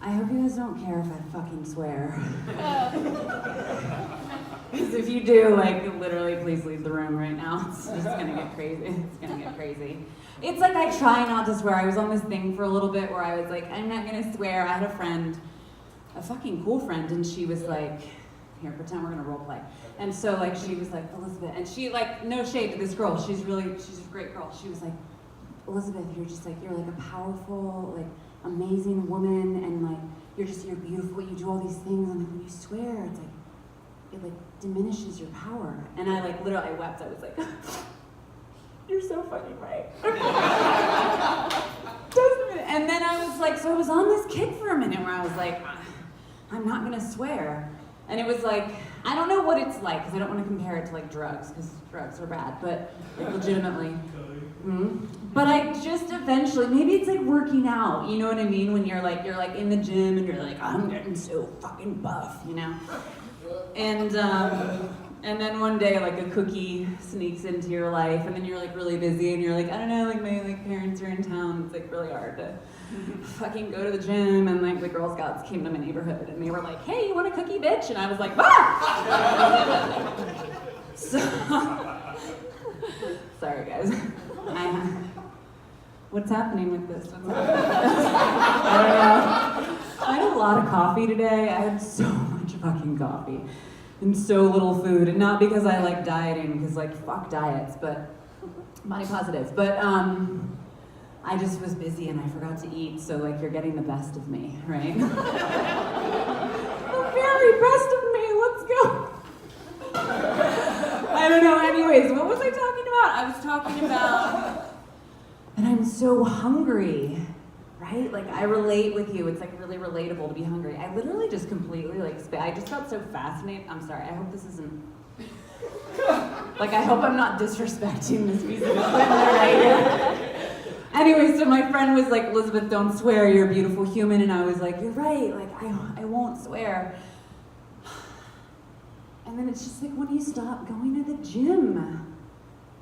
I hope you guys don't care if I fucking swear. Because if you do, like, literally, please leave the room right now. It's just gonna get crazy. It's gonna get crazy. It's like I try not to swear. I was on this thing for a little bit where I was like, I'm not gonna swear. I had a friend, a fucking cool friend, and she was like, here, pretend we're gonna role play. And so like she was like, Elizabeth, and she like, no shade to this girl, she's a great girl. She was like, Elizabeth, you're like a powerful, like amazing woman, and like you're beautiful, you do all these things, and like when you swear, it's like, it like diminishes your power. And I like literally, I wept, I was like, you're so fucking right. And then I was like, so I was on this kick for a minute where I was like, I'm not gonna swear. And it was like, I don't know what it's like, because I don't want to compare it to like drugs, because drugs are bad, but like legitimately. But I just eventually, maybe it's like working out, you know what I mean? When you're like in the gym and you're like, I'm getting so fucking buff, you know? And then one day like a cookie sneaks into your life, and then you're like really busy and you're like, I don't know, like my like parents are in town, it's like really hard to fucking go to the gym, and like the Girl Scouts came to my neighborhood and they were like, hey, you want a cookie, bitch? And I was like, ah! So, sorry guys. What's happening with this? I don't know. I had a lot of coffee today. I had so much fucking coffee and so little food, and not because I like dieting, because like fuck diets, but body positives. But I just was busy and I forgot to eat, so like you're getting the best of me, right? The very best of me, let's go. I don't know, anyways, what was I talking about? I was talking about that I'm so hungry, right? Like I relate with you, it's like really relatable to be hungry. I literally just completely like, I just got so fascinated. I'm sorry, I hope this isn't, like I hope I'm not disrespecting this piece of equipment right here. Anyway, so my friend was like, Elizabeth, don't swear, you're a beautiful human. And I was like, you're right, like I won't swear. And then it's just like when you stop going to the gym.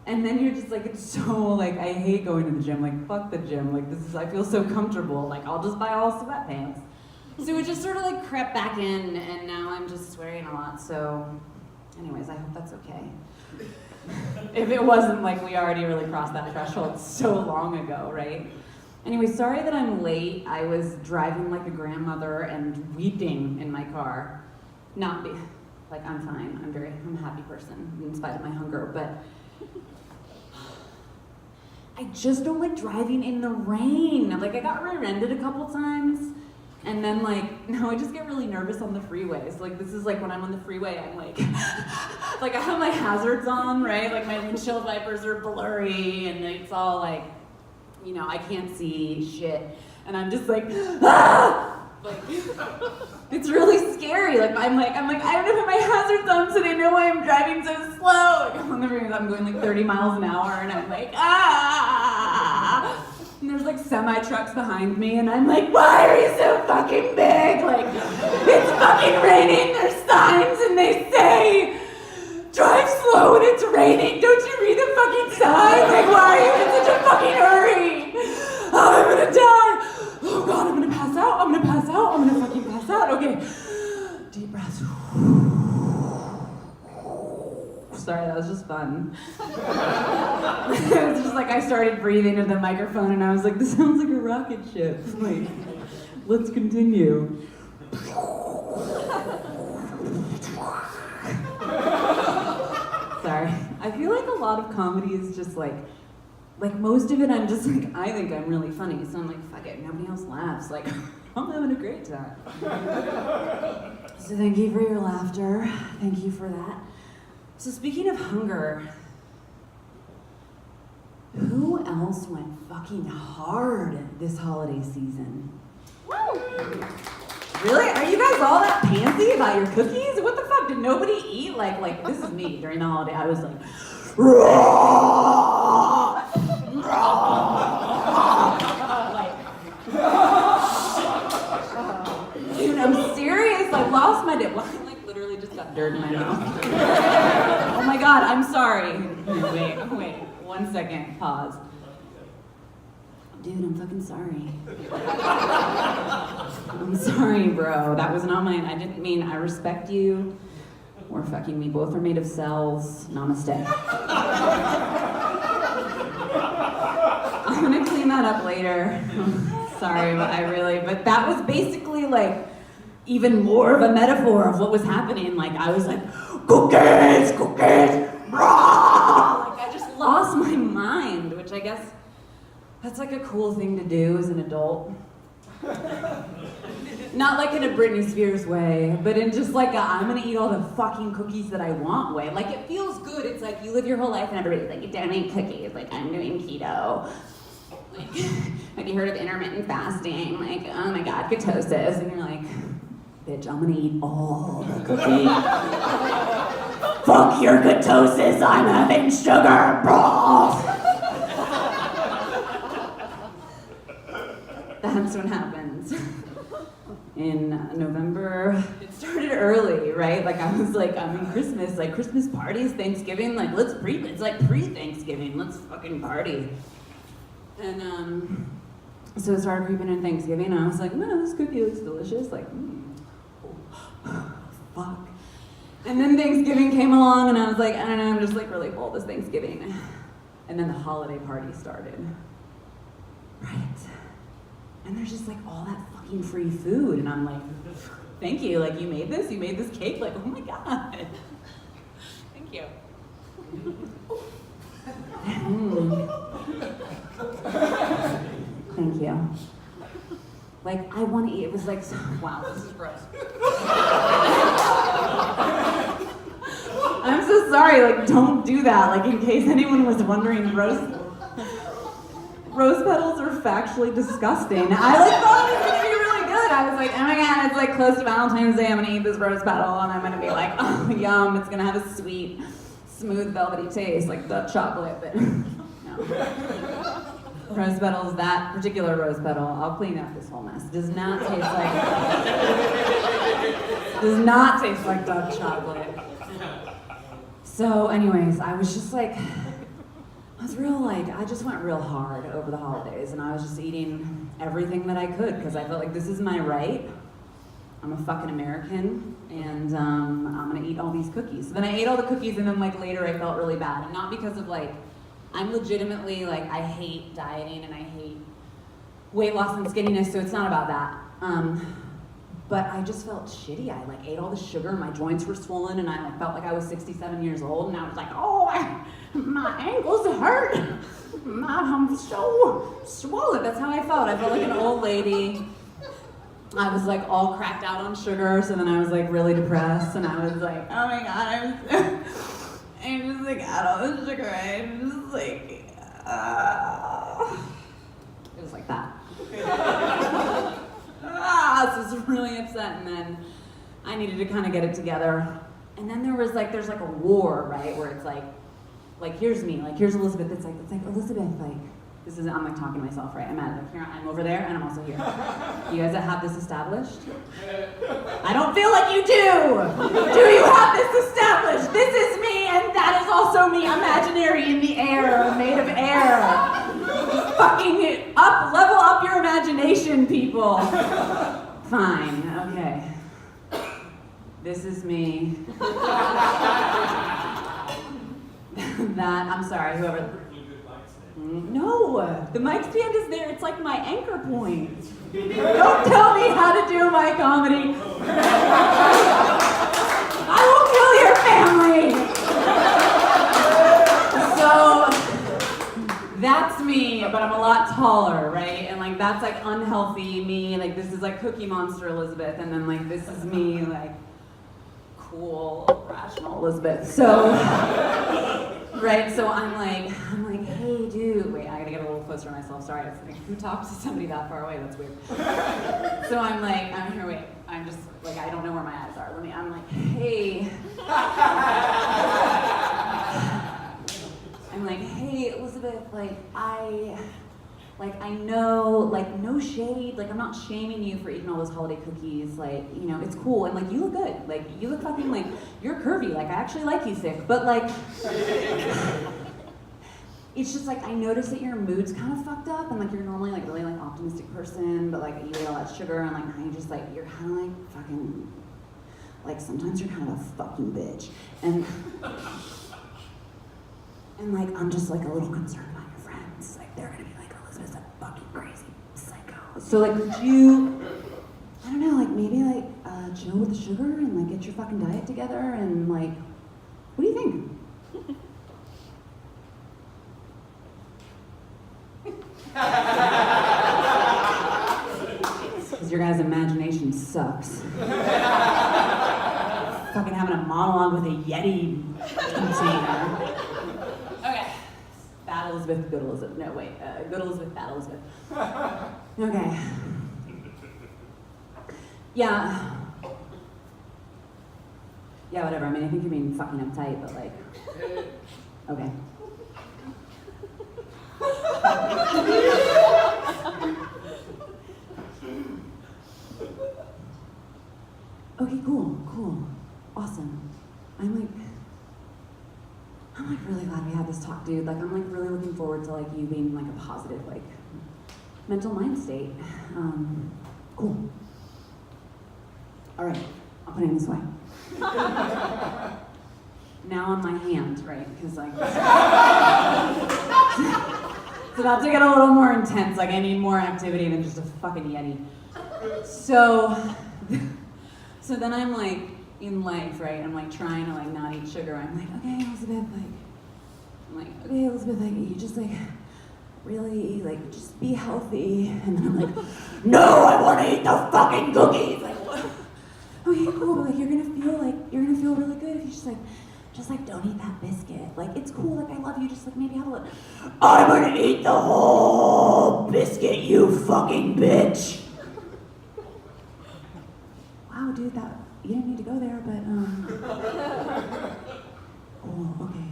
And then you're just like, it's so like, I hate going to the gym, like fuck the gym, like I feel so comfortable, like I'll just buy all sweatpants. So it just sort of like crept back in, and now I'm just swearing a lot, so anyways, I hope that's okay. If it wasn't, like we already really crossed that threshold so long ago, right? Anyway, sorry that I'm late. I was driving like a grandmother and weeping in my car. Like I'm fine, I'm a happy person in spite of my hunger, but I just don't like driving in the rain. Like I got rear-ended a couple times, and then like, now I just get really nervous on the freeways. Like this is like when I'm on the freeway, I'm like, like I have my hazards on, right? Like my windshield wipers are blurry, and it's all like, you know, I can't see shit. And I'm just like, ah! Like, it's really scary. Like I'm like, I don't know if I have my hazards on so they know why I'm driving so slow. Like on the freeway, I'm going like 30 miles an hour, and I'm like, ah! And there's like semi-trucks behind me, and I'm like, why are you so fucking big? Like, it's fucking raining, there's signs, and they say, drive slow when it's raining. Don't you read the fucking signs? Like, why are you in such a fucking hurry? Oh, I'm gonna die. Oh God, I'm gonna pass out. I'm gonna fucking pass out. Okay, deep breaths. Sorry, that was just fun. It was just like I started breathing into the microphone, and I was like, this sounds like a rocket ship. Like, let's continue. Sorry. I feel like a lot of comedy is just like most of it I'm just like, I think I'm really funny, so I'm like, fuck it, nobody else laughs. Like, I'm having a great time. So thank you for your laughter. Thank you for that. So speaking of hunger, who else went fucking hard this holiday season? Woo! Really? Are you guys all that pantsy about your cookies? What the fuck? Did nobody eat? Like this is me during the holiday. I was like, raw! Dude, I'm serious. I lost my dip. Well, I like literally just got dirt in my mouth. Oh my God, I'm sorry. Wait, 1 second, pause. Dude, I'm fucking sorry. I'm sorry. sorry, bro. That was not mine. I didn't mean I respect you. Or fucking we both are made of cells. Namaste. I'm gonna clean that up later. Sorry, but that was basically like even more of a metaphor of what was happening. Like I was like, cookies, brah! Like I just lost my mind, which I guess that's like a cool thing to do as an adult. Not like in a Britney Spears way, but in just like I'm gonna eat all the fucking cookies that I want way. Like it feels good. It's like you live your whole life and everybody's like, you don't eat cookies. Like I'm doing keto. Like, have you heard of intermittent fasting? Like, oh my God, ketosis. And you're like, bitch, I'm gonna eat all the cookies. Fuck your ketosis, I'm having sugar, bro. That's what happens. In November, it started early, right? Like I was like, I'm in Christmas, like Christmas parties, Thanksgiving, like it's like pre-Thanksgiving, let's fucking party. And so it started creeping in Thanksgiving, and I was like, no, this cookie looks delicious, like, fuck. And then Thanksgiving came along, and I was like, I don't know, I'm just like really full this Thanksgiving. And then the holiday party started. Right. And there's just like all that fucking free food, and I'm like, thank you, like you made this cake, like, oh my God. Thank you. Thank you. Like, I want to eat. It was like, wow, this is gross. I'm so sorry, like, don't do that. Like, in case anyone was wondering, rose petals are factually disgusting. I like thought it was gonna be really good. I was like, oh my God, it's like close to Valentine's Day. I'm gonna eat this rose petal, and I'm gonna be like, oh, yum. It's gonna have a sweet, smooth, velvety taste, like the chocolate, but no. Rose petals, that particular rose petal, I'll clean up this whole mess. Does not taste like dark chocolate. So anyways, I was just like, I just went real hard over the holidays, and I was just eating everything that I could, because I felt like this is my right. I'm a fucking American, and I'm gonna eat all these cookies. So then I ate all the cookies, and then like later I felt really bad, and not because of like, I'm legitimately like, I hate dieting and I hate weight loss and skinniness, so it's not about that. But I just felt shitty. I like ate all the sugar, my joints were swollen, and I like felt like I was 67 years old, and I was like, oh, my ankles hurt. I'm so swollen. That's how I felt. I felt like an old lady. I was like all cracked out on sugar, so then I was like really depressed, and I was like, oh my God, I just like had all this sugar, and just like, it was like that. So I was really upset, and then I needed to kind of get it together. And then there's like a war, right, where it's like here's me, like here's Elizabeth. It's like Elizabeth, like this is, I'm like talking to myself, right? I'm here, I'm over there, and I'm also here. You guys have this established? I don't feel like you do. Do you have this established? This is me, and that is also me, imaginary in the air, made of air. Fucking level up your imagination, people. Fine, okay. This is me. I'm sorry, whoever. No, the mic stand is there. It's like my anchor point. Don't tell me how to do my comedy. I will kill your family. So that's me, but I'm a lot taller, right? And like that's like unhealthy me. Like this is like Cookie Monster Elizabeth, and then like this is me, like cool, rational Elizabeth. So. Right, so I'm like, hey dude, wait, I gotta get a little closer to myself, sorry, it's like, who talks to somebody that far away, that's weird. So I'm like, I'm here, wait, I'm just, like, I don't know where my eyes are, I'm like, hey. I'm like, hey, Elizabeth, I know, like, no shade, like, I'm not shaming you for eating all those holiday cookies, like, you know, it's cool, and, like, you look good, like, you look fucking, like, you're curvy, like, I actually like you thick, but, like, it's just like I notice that your mood's kind of fucked up, and like you're normally like really like optimistic person, but like you eat all that sugar, and like now you just like you're kind of like fucking like sometimes you're kind of a fucking bitch, and like I'm just like a little concerned about your friends, like they're gonna be like Elizabeth's a fucking crazy psycho. So like could you, I don't know, like maybe like chill with the sugar and like get your fucking diet together and like, what do you think? Because your guys' imagination sucks. Fucking having a monologue with a Yeti container. Okay. Bad Elizabeth, good Elizabeth. No, wait. Good Elizabeth, bad Elizabeth. Okay. Yeah. Yeah, whatever. I mean, I think you're being fucking uptight, but like, okay. Okay, cool. Awesome. I'm like really glad we had this talk, dude. Like, I'm like really looking forward to like you being like a positive, like, mental mind state. Cool. All right, I'll put it in this way. Now on my hand, right? Because like, it's about to get a little more intense. Like, I need more activity than just a fucking Yeti. So then I'm like in life, right? I'm like trying to like not eat sugar. I'm like, okay, Elizabeth, you just like really like just be healthy. And then I'm like, no, I want to eat the fucking cookies. Like, what? Okay, cool. But like you're gonna feel really good if you just like don't eat that biscuit. Like it's cool. Like I love you. Just like maybe have a little. I'm gonna eat the whole biscuit, you fucking bitch. Wow, dude, you didn't need to go there, but cool. Okay.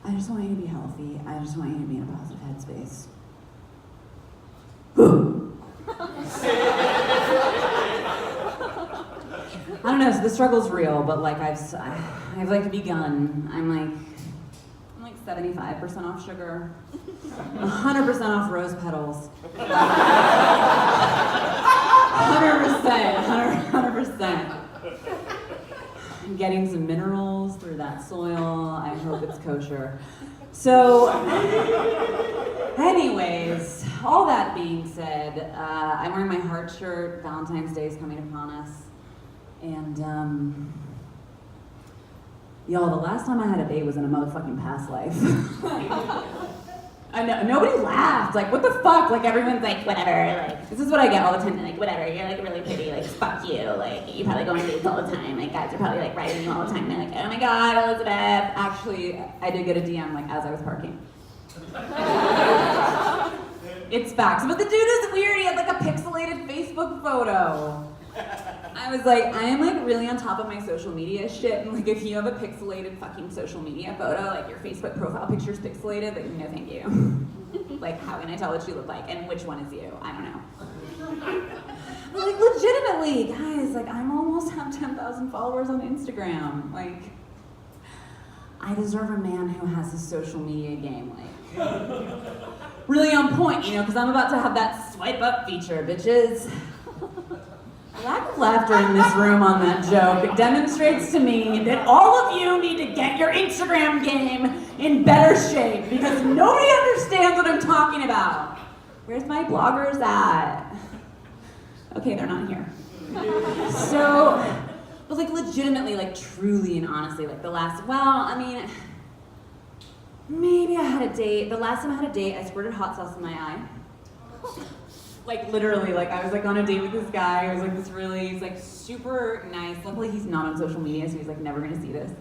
I just want you to be healthy. I just want you to be in a positive headspace. I don't know, so the struggle's real, but like I've like begun. I'm like 75% off sugar, 100% off rose petals. 100%. I'm getting some minerals through that soil. I hope it's kosher. So, anyways, all that being said, I'm wearing my heart shirt. Valentine's Day is coming upon us. And, y'all, the last time I had a date was in a motherfucking past life. I know, nobody laughed. Like, what the fuck? Like, everyone's like, whatever. Like, this is what I get all the time. They're like, whatever. You're like really pretty. Like, fuck you. Like, you probably go on dates all the time. Like, guys are probably like writing you all the time. They're like, oh my god, Elizabeth. Actually, I did get a DM like as I was parking. It's facts. But the dude is weird. He had like a pixelated Facebook photo. I was like, I am like really on top of my social media shit, and like if you have a pixelated fucking social media photo, like your Facebook profile picture is pixelated, then no thank you. Like how can I tell what you look like and which one is you? I don't know. But like legitimately, guys, like I'm almost have 10,000 followers on Instagram. Like I deserve a man who has his social media game like really on point, you know, because I'm about to have that swipe up feature, bitches. Lack of laughter in this room on that joke, it demonstrates to me that all of you need to get your Instagram game in better shape because nobody understands what I'm talking about. Where's my bloggers at? Okay, they're not here. So, but like legitimately, like truly and honestly, like maybe I had a date. The last time I had a date, I squirted hot sauce in my eye. Like literally, like I was like on a date with this guy who was like he's like super nice. Luckily he's not on social media, so he's like never gonna see this.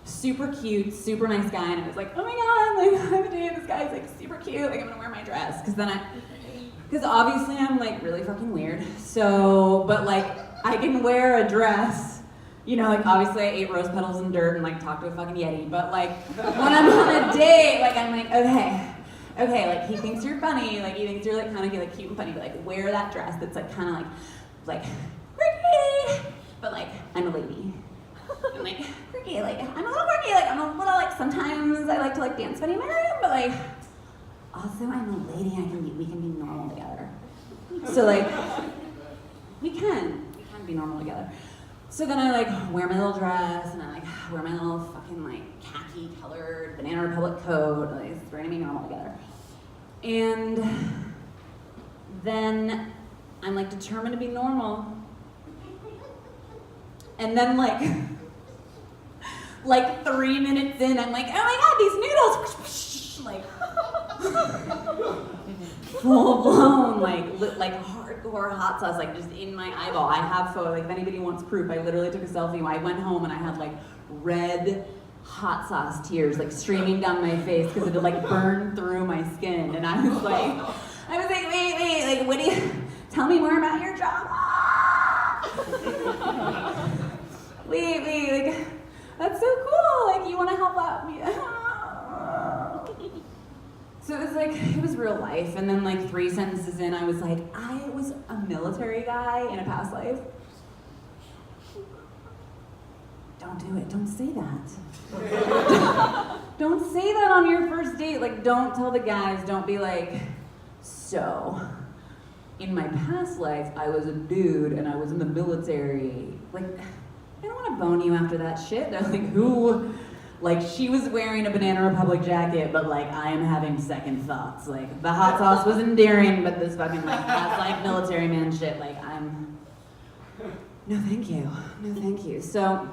Super cute, super nice guy, and I was like, oh my god, like I have a date with this guy, he's like super cute, like I'm gonna wear my dress. Cause obviously I'm like really fucking weird. So, but like I can wear a dress, you know, like obviously I ate rose petals and dirt and like talked to a fucking Yeti, but like when I'm on a date, like I'm like, okay, like he thinks you're funny, like he thinks you're like kind of like cute and funny, but like wear that dress that's like kind of like pretty, but like I'm a lady. I'm like, quirky, like, I'm a little quirky, like, I'm a little, like, sometimes I like to, like, dance funny in my room, but, like, also I'm a lady, we can be normal together. So, like, we can be normal together. So then I, like, wear my little dress, and I, like, wear my little fucking, like, khaki-colored Banana Republic coat, like, it's going to be normal together. And then I'm, like, determined to be normal. And then, like 3 minutes in, I'm like, oh my God, these noodles, like, full blown, like hardcore hot sauce, like just in my eyeball. I have photo, like if anybody wants proof, I literally took a selfie. I went home and I had like red hot sauce tears like streaming down my face because it had like burned through my skin. And I was like, wait, like what do you, tell me more about your job. Wait, like, that's so cool, like, you want to help out me? So it was like, it was real life, and then like 3 sentences in, I was like, I was a military guy in a past life. Don't do it, don't say that. Don't say that on your first date, like, don't tell the guys, don't be like, so, in my past life, I was a dude, and I was in the military, like, I don't want to bone you after that shit. They're like, who? Like, she was wearing a Banana Republic jacket, but like, I am having second thoughts. Like, the hot sauce was endearing, but this fucking like, that's like military man shit. Like, no thank you. So,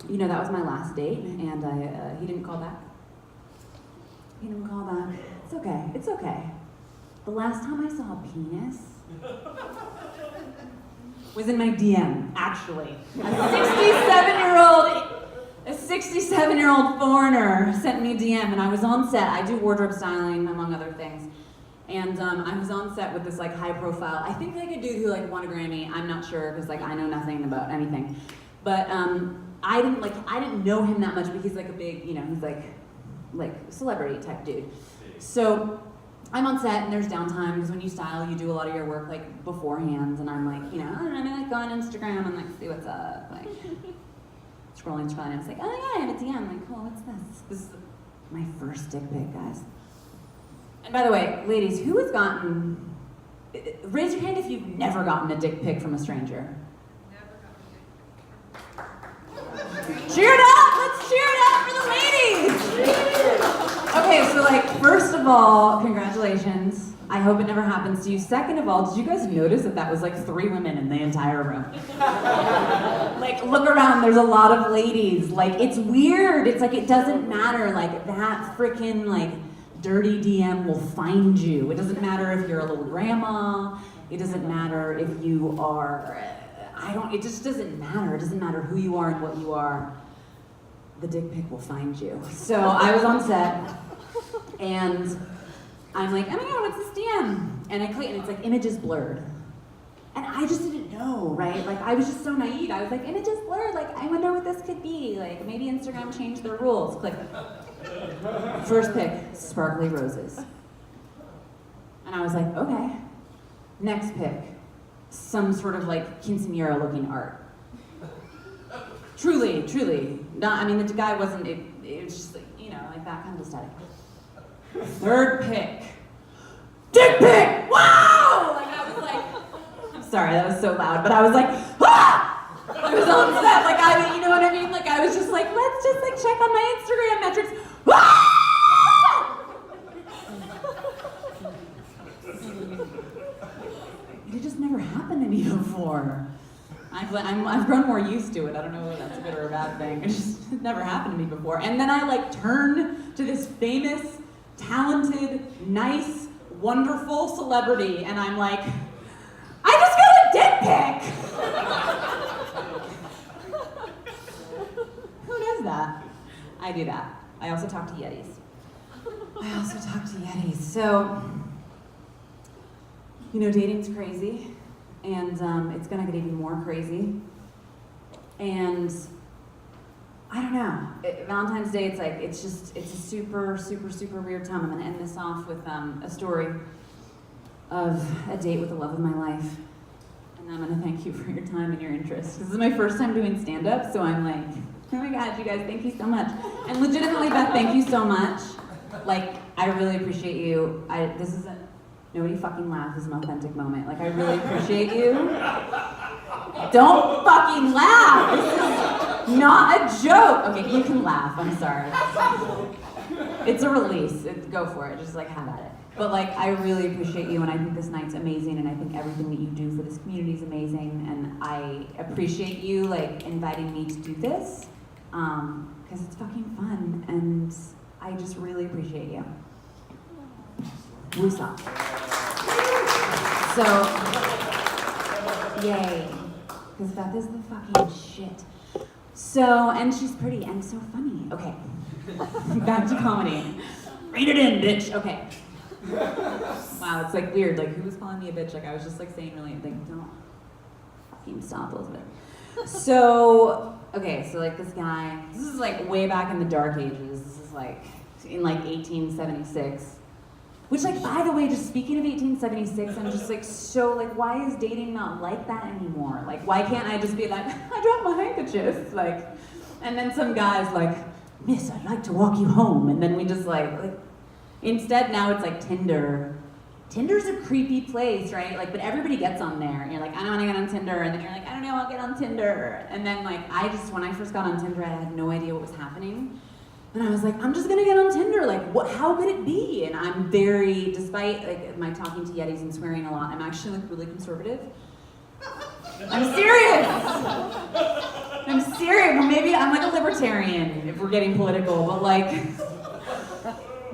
you know, that was my last date, and he didn't call back. It's okay. The last time I saw a penis was in my DM, actually. A 67-year-old foreigner sent me a DM, and I was on set. I do wardrobe styling, among other things. And I was on set with this like high profile, I think like a dude who like won a Grammy. I'm not sure, because like I know nothing about anything. But I didn't know him that much, but he's like a big, you know, he's like celebrity type dude. So I'm on set and there's downtime, because when you style, you do a lot of your work like beforehand, and I'm like, you know, I'm like go on Instagram and like see what's up, like scrolling, and I was like, oh yeah, I have a DM, like, cool, what's this? This is my first dick pic, guys. And by the way, ladies, who has gotten, raise your hand if you've never gotten a dick pic from a stranger. Cheer it up! Let's cheer it up for the ladies! Okay, so like, first of all, congratulations. I hope it never happens to you. Second of all, did you guys notice that was like 3 women in the entire room? Like, look around, there's a lot of ladies. Like, it's weird. It's like, it doesn't matter. Like, that freaking like dirty DM will find you. It doesn't matter if you're a little grandma. It doesn't matter if you are, it just doesn't matter. It doesn't matter who you are and what you are. The dick pic will find you. So I was on set, and I'm like, oh my God, what's this DM? And I click, and it's like, images blurred. And I just didn't know, right? Like, I was just so naive. I was like, images blurred, like, I wonder what this could be. Like, maybe Instagram changed their rules. Click. First pic, sparkly roses. And I was like, okay. Next pic, some sort of like quinceañera looking art. Truly. Not, I mean, the guy wasn't, it was just like, you know, like that kind of aesthetic. Third pic, dick pic, wow! Like, I was like, I'm sorry, that was so loud, but I was like, ah! I was on set, like, you know what I mean? Like, I was just like, let's just like check on my Instagram metrics. Ah! It just never happened to me before. I've grown more used to it. I don't know whether that's a good or a bad thing. It just never happened to me before. And then I like turn to this famous, talented, nice, wonderful celebrity, and I'm like, I just got a dick pic! Who does that? I do that. I also talk to Yetis. So, you know, dating's crazy, and it's gonna get even more crazy. And I don't know. Valentine's Day, it's like, it's a super, super, super weird time. I'm gonna end this off with a story of a date with the love of my life. And I'm gonna thank thank you for your time and your interest. This is my first time doing stand-up, so I'm like, oh my God, you guys, thank you so much. And legitimately, Beth, thank you so much. Like, I really appreciate you. This isn't, nobody fucking laugh. This is an authentic moment. Like, I really appreciate you. Don't fucking laugh. This is not a joke. Okay, you can laugh. I'm sorry. It's a release. Go for it. Just like have at it. But like, I really appreciate you, and I think this night's amazing, and I think everything that you do for this community is amazing, and I appreciate you like inviting me to do this, because it's fucking fun, and I just really appreciate you. Woosah. So, yay, because Beth is the fucking shit. So, and she's pretty and so funny. Okay, back to comedy. Read it in, bitch. Okay. Wow, it's like weird. Like, who was calling me a bitch? Like, I was just like saying really, like, don't fucking stop, Elizabeth. So, okay, so like this guy, this is like way back in the dark ages. This is like in like 1876. Which, like, by the way, just speaking of 1876, I'm just like, so like, why is dating not like that anymore? Like, why can't I just be like, I dropped my handkerchief, like, and then some guy's like, miss, I'd like to walk you home, and then we just like. Instead, now it's like Tinder. Tinder's a creepy place, right? Like, but everybody gets on there. And you're like, I don't want to get on Tinder. And then you're like, I don't know, I'll get on Tinder. And then like, when I first got on Tinder, I had no idea what was happening. And I was like, I'm just gonna get on Tinder. Like, how could it be? And I'm very, despite like my talking to Yetis and swearing a lot, I'm actually like really conservative. I'm serious. I'm serious. Well, maybe I'm like a libertarian if we're getting political,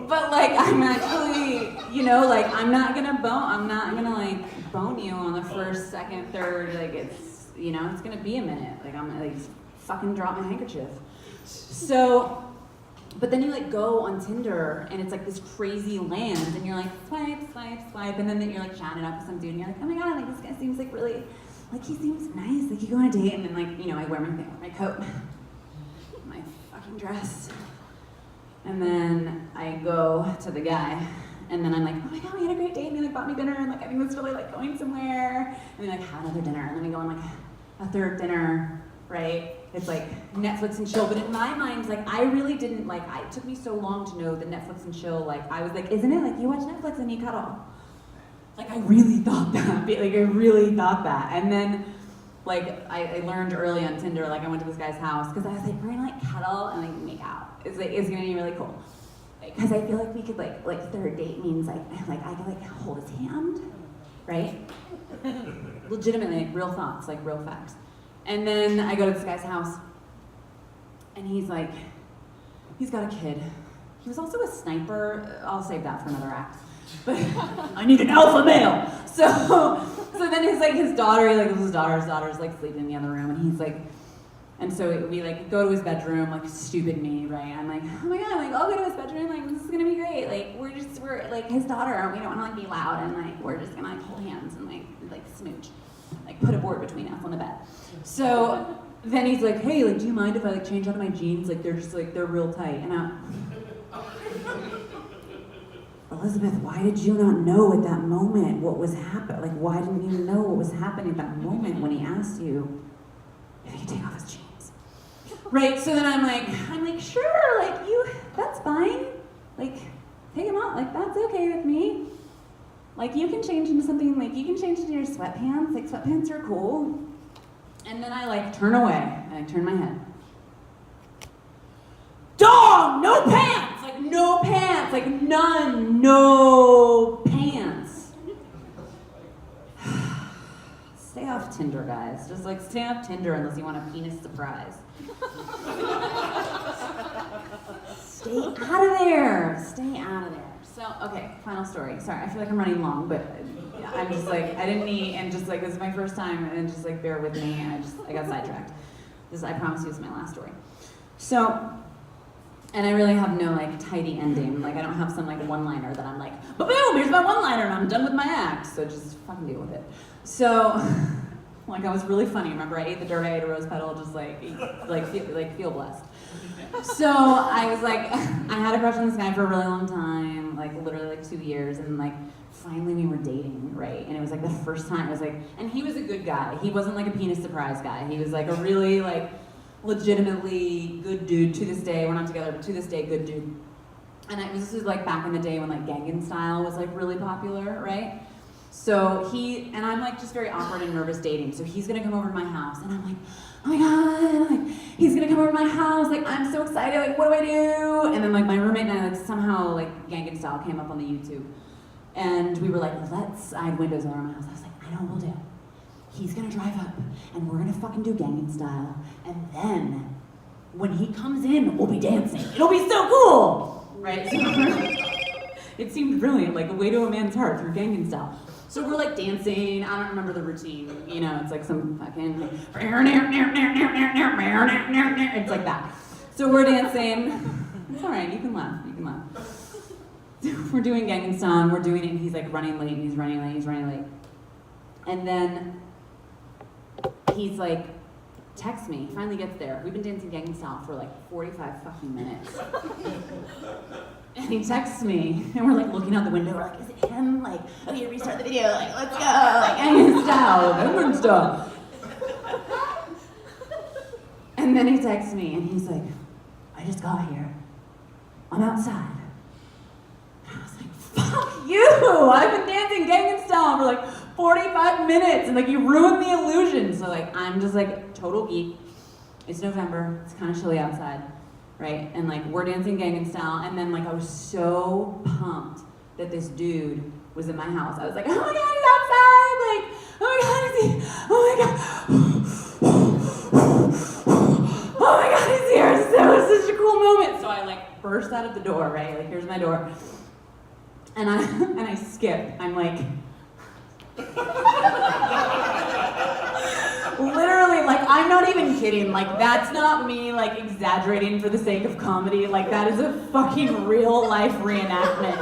but like I'm actually, you know, like I'm not gonna like bone you on the first, second, third, like it's, you know, it's gonna be a minute. Like I'm gonna like fucking drop my handkerchief. So, but then you like go on Tinder and it's like this crazy land and you're like swipe, swipe, swipe, and then you're like chatting up with some dude and you're like, oh my God, like this guy seems like really, like he seems nice, like you go on a date, and then like, you know, I wear my coat, my fucking dress. And then I go to the guy, and then I'm like, oh my God, we had a great date, and he like bought me dinner, and like I think it's really like going somewhere. And we like had another dinner, and then we go on like a third dinner, right? It's like Netflix and chill, but in my mind, like I really didn't like. It took me so long to know the Netflix and chill. Like I was like, isn't it like you watch Netflix and you cuddle? Like I really thought that. Like I really thought that, and then. Like, I learned early on Tinder, like I went to this guy's house, because I was like, we're gonna like cuddle and like make out. It's gonna be really cool. Because I feel like we could like third date means like I could like hold his hand, right? Legitimately, like real thoughts, like real facts. And then I go to this guy's house, and he's got a kid. He was also a sniper. I'll save that for another act. But I need an alpha male. So then his daughter's like sleeping in the other room, and he's like, and so we like go to his bedroom, like stupid me, right? I'm like, oh my God, like I'll go to his bedroom, like this is gonna be great. Like we're like his daughter, we don't wanna like be loud, and like we're just gonna like hold hands and like smooch, like put a board between us on the bed. So then he's like, hey, like do you mind if I like change out of my jeans? Like they're real tight, and Elizabeth, why did you not know at that moment what was happening? Like, why didn't you know what was happening at that moment when he asked you if he could take off his jeans? Right, so then I'm like, sure, like, that's fine. Like, take him out, like, that's okay with me. Like, you can change into something, like, you can change into your sweatpants. Like, sweatpants are cool. And then I, like, turn away, and I turn my head. Dog, no pants! Like, no pants, like, none, no pants. Stay off Tinder, guys. Just, like, stay off Tinder unless you want a penis surprise. Stay out of there. Stay out of there. So, okay, final story. Sorry, I feel like I'm running long, but I'm just, like, I didn't need, and just, like, this is my first time, and just, like, bear with me, and I got sidetracked. I promise you, this is my last story. So, and I really have no like tidy ending. Like I don't have some like one-liner that I'm like, boom, here's my one-liner and I'm done with my act. So just fucking deal with it. So, like I was really funny. Remember I ate the dirt, I ate a rose petal, just feel blessed. So I was like, I had a crush on this guy for a really long time, like literally like 2 years, and like finally we were dating, right? And it was like the first time, it was like, and he was a good guy. He wasn't like a penis surprise guy. He was like a really like legitimately good dude to this day. We're not together, but to this day, good dude. And this was like back in the day when like Gangnam Style was like really popular, right? So and I'm like just very awkward and nervous dating. So he's gonna come over to my house and I'm like, oh my God, like he's gonna come over to my house. Like I'm so excited, like what do I do? And then like my roommate and I like somehow like Gangnam Style came up on the YouTube. And we were like, I had windows all around my house. I was like, I know what we'll do. He's gonna drive up and we're gonna fucking do Gangnam Style. And then when he comes in, we'll be dancing. It'll be so cool, right? So it seemed brilliant, like a way to a man's heart through Gangnam Style. So we're like dancing, I don't remember the routine, you know, it's like some fucking, like, it's like that. So we're dancing, it's all right, you can laugh. We're doing Gangnam Style, we're doing it, and he's like running late, and he's running late. And then he's like, text me, he finally gets there. We've been dancing Gangnam Style for like 45 fucking minutes. And he texts me, and we're like looking out the window, we're like, is it him? Like, okay, restart the video, like, let's go, like, Gangnam Style. And then he texts me, and he's like, I just got here, I'm outside. And I was like, fuck you, I've been dancing Gangnam Style for like 45 minutes, and like, you ruined the illusion. So like, I'm just like, total geek. It's November, it's kind of chilly outside. Right, and like we're dancing Gangnam Style, and then like I was so pumped that this dude was in my house. I was like, oh my God, he's outside! Like, oh my God, is he? Oh my God, he's here! So it was such a cool moment. So I like burst out of the door, right? Like here's my door, and I skip. I'm like. Literally, like, I'm not even kidding. Like, that's not me, like, exaggerating for the sake of comedy. Like, that is a fucking real life reenactment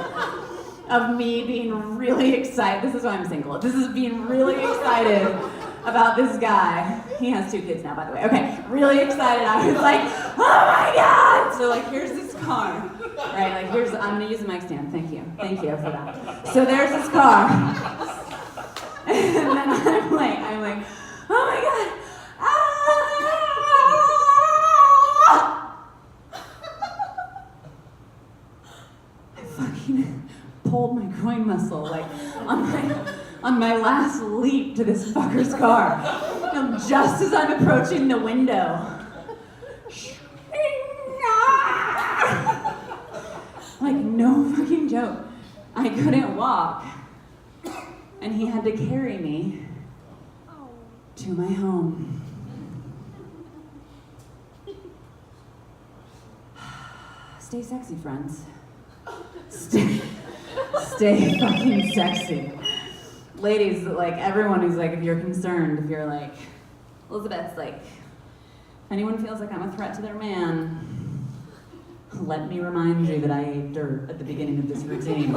of me being really excited. This is why I'm single. This is being really excited about this guy. He has 2 kids now, by the way. Okay, really excited. I was like, oh my God! So, like, here's this car. Right, like, I'm gonna use the mic stand. Thank you for that. So there's this car. And then I'm like, oh my God! I fucking pulled my groin muscle, like, on my last leap to this fucker's car. And just as I'm approaching the window, like, no fucking joke, I couldn't walk. And he had to carry me to my home. Stay sexy, friends. Stay fucking sexy. Ladies, like everyone who's like, if you're concerned, if you're like, Elizabeth's like, if anyone feels like I'm a threat to their man, let me remind you that I ate dirt at the beginning of this routine.